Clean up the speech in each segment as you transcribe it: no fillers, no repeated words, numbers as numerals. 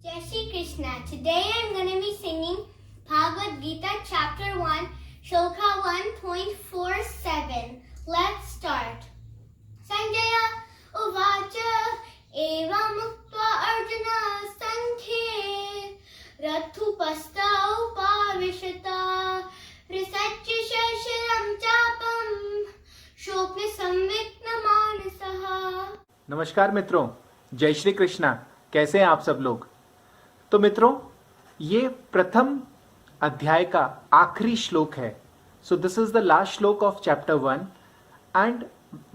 Jai Shri Krishna. Today I'm going to be singing Bhagavad Gita chapter 1, shloka 1.47. Let's start. Sanjaya uvacha evam uktva arjuna sankhye rathupastha upavishata prisachya shasharam chapam shokna samvikna manasaha. नमस्कार मित्रों, जय श्री कृष्णा। कैसे हैं आप सब लोग? तो मित्रों, ये प्रथम अध्याय का आखिरी श्लोक है। So this is the last shloka of chapter 1 and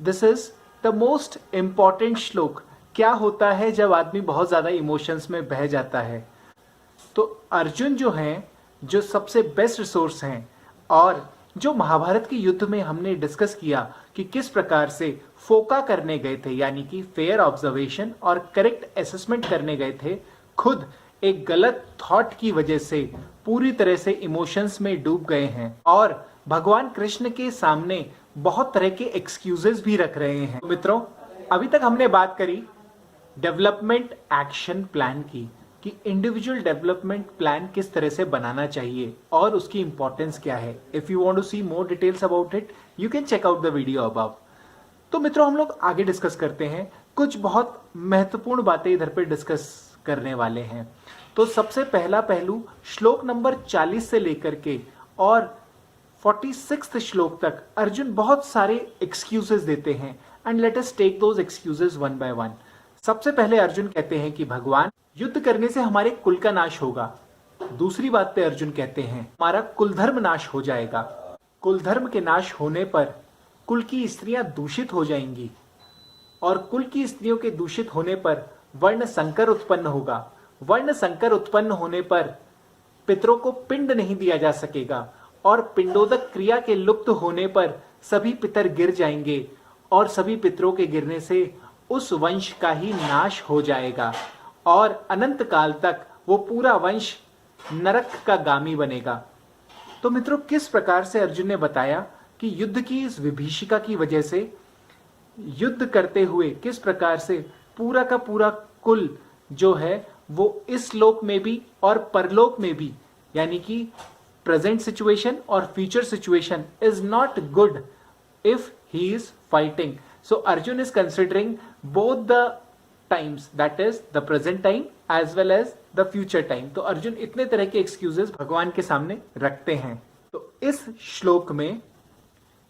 this is the most important shloka. क्या होता है जब आदमी बहुत ज्यादा इमोशंस में बह जाता है? तो अर्जुन जो हैं, जो सबसे बेस्ट रिसोर्स हैं और जो महाभारत के युद्ध में हमने डिस्कस किया कि किस प्रकार से फोका करने गए थे, यानी कि फेयर ऑब्जर्वेशन और करेक्ट असेसमेंट करने गए थे, खुद एक गलत थॉट की वजह से पूरी तरह से इमोशंस में डूब गए हैं और भगवान कृष्ण के सामने बहुत तरह के एक्सक्यूजेस भी रख रहे हैं। मित्रों, अभी तक हमने बात करी डेवलपमेंट एक्शन प्लान की, कि इंडिविजुअल डेवलपमेंट प्लान किस तरह से बनाना चाहिए और उसकी इंपॉर्टेंस क्या है। If you want to see more details about it, you can check out the video above. तो मित्रों, हम लोग आगे डिस्कस करते हैं। कुछ बहुत महत्वपूर्ण बातें इधर पे डिस्कस करने वाले हैं। तो सबसे पहला पहलू श्लोक नंबर 40 से लेकर के और 46 श्लोक तक अर्जुन बहुत सारे एक्सक्यूजेस देते हैं and let us take those excuses one by one. सबसे पहले अर्जुन कहते हैं कि भगवान, युद्ध करने से हमारे कुल का नाश होगा। दूसरी बात पे अर्जुन कहते हैं हमारा कुल धर्म नाश हो जाएगा। कुल धर्म के नाश होने पर कुल की स्त्रियां दूषित हो जाएंगी और कुल की स्त्रियों के दूषित होने पर वर्ण संकर उत्पन्न होगा। वर्ण संकर उत्पन्न होने पर पितरों को पिंड नहीं दिया जा सकेगा और पिंडोदक क्रिया के लुप्त होने पर सभी पितर गिर जाएंगे और सभी पितरों के गिरने से उस वंश का ही नाश हो जाएगा और अनंत काल तक वो पूरा वंश नरक का गामी बनेगा। तो मित्रों, किस प्रकार से अर्जुन ने बताया कि युद्ध की इस विभीषिका की वजह से युद्ध करते हुए किस प्रकार से पूरा का पूरा कुल जो है वो इस लोक में भी और परलोक में भी, यानी कि प्रेजेंट सिचुएशन और future situation is not good if he is fighting. So Arjun is considering both the times, that is the present time as well as the future time. तो अर्जुन इतने तरह के एक्सक्यूजेस भगवान के सामने रखते हैं। तो इस श्लोक में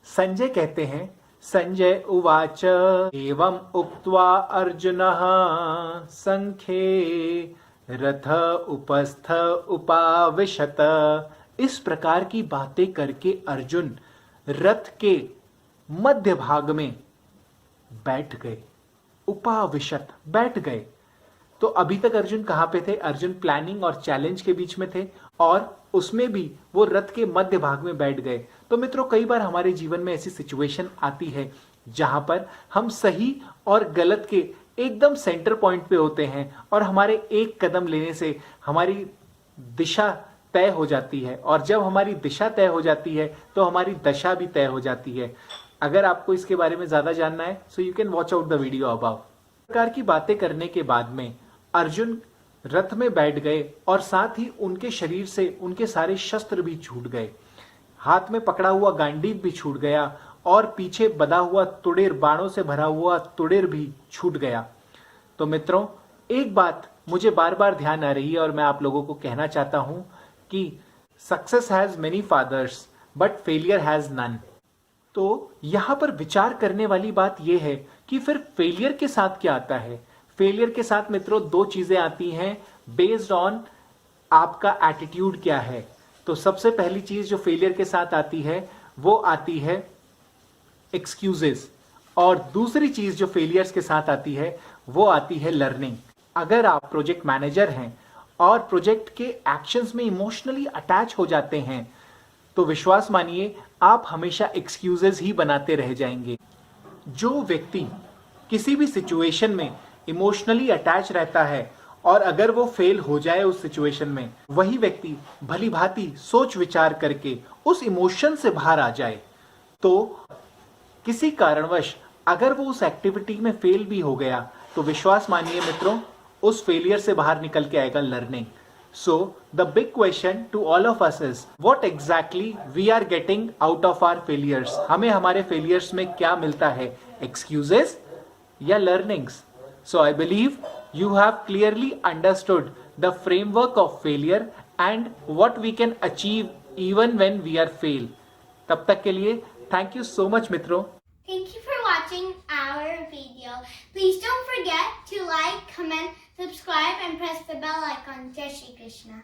संजय कहते हैं, संजय उवाच एवं उक्त्वा अर्जुनः संख्ये रथ उपस्थ उपाविशत। इस प्रकार की बातें करके अर्जुन रथ के मध्य भाग में बैठ गए। उपाविशत, बैठ गए। तो अभी तक अर्जुन कहां पे थे? अर्जुन प्लानिंग और चैलेंज के बीच में थे और उसमें भी वो रथ के मध्य भाग में बैठ गए। तो मित्रों, कई बार हमारे जीवन में ऐसी सिचुएशन आती है जहां पर हम सही और गलत के एकदम सेंटर पॉइंट पे होते हैं और हमारे एक कदम लेने से हमारी दिशा तय हो जाती है और जब हमारी दिशा तय हो जाती है तो हमारी दशा भी तय हो जाती है। अगर आपको इसके बारे में ज्यादा जानना है, so you can watch out the video above. प्रकार की बातें करने के बाद में अर्जुन रथ में बैठ गए और साथ ही उनके शरीर से उनके सारे शस्त्र भी छूट गए। हाथ में पकड़ा हुआ गांडीव भी छूट गया और पीछे बधा हुआ तुड़ेर, बाणों से भरा हुआ तुड़ेर भी छूट गया। तो मित्रों, एक बात मुझे बार बार ध्यान आ रही है और मैं आप लोगों को कहना चाहता हूं कि success has many fathers but failure has none. तो यहां पर विचार करने वाली बात यह है कि फिर फेलियर के साथ क्या आता है। फेलियर के साथ मित्रों दो चीजें आती हैं बेस्ड ऑन आपका एटीट्यूड क्या है। तो सबसे पहली चीज जो फेलियर के साथ आती है वो आती है एक्सक्यूजेस और दूसरी चीज जो फेलियर्स के साथ आती है वो आती है लर्निंग। अगर आप प्रोजेक्ट मैनेजर हैं और प्रोजेक्ट के एक्शंस में इमोशनली अटैच हो जाते हैं तो विश्वास मानिए आप हमेशा एक्सक्यूजेस ही बनाते रह जाएंगे। जो व्यक्ति किसी भी सिचुएशन में इमोशनली अटैच रहता है और अगर वो फेल हो जाए उस सिचुएशन में, वही व्यक्ति भली भांति सोच विचार करके उस इमोशन से बाहर आ जाए तो किसी कारणवश अगर वो उस एक्टिविटी में फेल भी हो गया तो विश्वास मानिए मित्रों, उस फेलियर से बाहर निकल के आएगा learning. So the big question to all of us is what exactly we are getting out of our failures. हमें हमारे failures में क्या मिलता है, excuses या learnings. So I believe you have clearly understood the framework of failure and what we can achieve even when we are fail. तब तक के लिए thank you so much मित्रों. Thank you for watching our video. Please don't forget to like, comment, subscribe, and press the bell icon. Jai Shri Krishna.